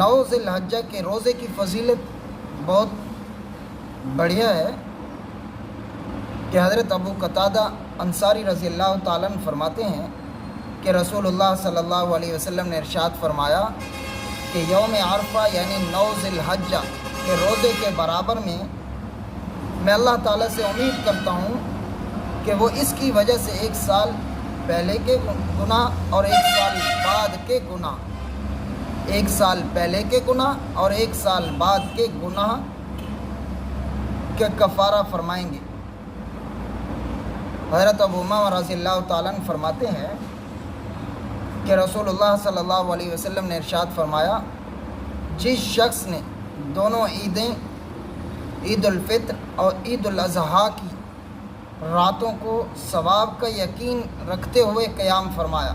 9 ذی الحجہ کے روزے کی فضیلت بہت بڑھیا ہے کہ حضرت ابو قتادہ انصاری رضی اللہ تعالیٰ عنہ فرماتے ہیں کہ رسول اللہ صلی اللہ علیہ وسلم نے ارشاد فرمایا کہ یوم عرفہ یعنی 9 ذی الحجہ کے روزے کے برابر میں اللہ تعالیٰ سے امید کرتا ہوں کہ وہ اس کی وجہ سے 1 سال پہلے کے گناہ اور 1 سال بعد کے گناہ 1 سال پہلے کے گناہ اور 1 سال بعد کے گناہ کے کفارہ فرمائیں گے۔ حضرت ابو امامہ رضی اللہ تعالیٰ عنہ فرماتے ہیں کہ رسول اللہ صلی اللہ علیہ وسلم نے ارشاد فرمایا، جس شخص نے دونوں عیدیں عید الفطر اور عید الاضحیٰ کی راتوں کو ثواب کا یقین رکھتے ہوئے قیام فرمایا،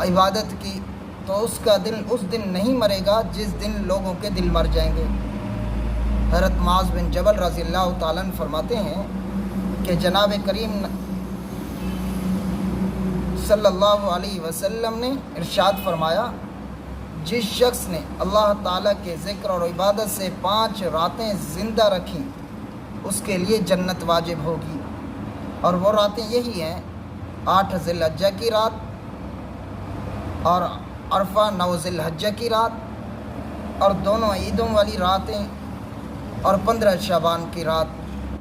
عبادت کی، تو اس کا دل اس دن نہیں مرے گا جس دن لوگوں کے دل مر جائیں گے۔ حضرت معاذ بن جبل رضی اللہ تعالیٰ عنہ فرماتے ہیں کہ جناب کریم صلی اللہ علیہ وسلم نے ارشاد فرمایا، جس شخص نے اللہ تعالیٰ کے ذکر اور عبادت سے 5 راتیں زندہ رکھیں اس کے لیے جنت واجب ہوگی، اور وہ راتیں یہی ہیں 8 ذی الحجہ کی رات اور عرفہ 9 ذی الحجہ کی رات اور دونوں عیدوں والی راتیں اور 15 شعبان کی رات۔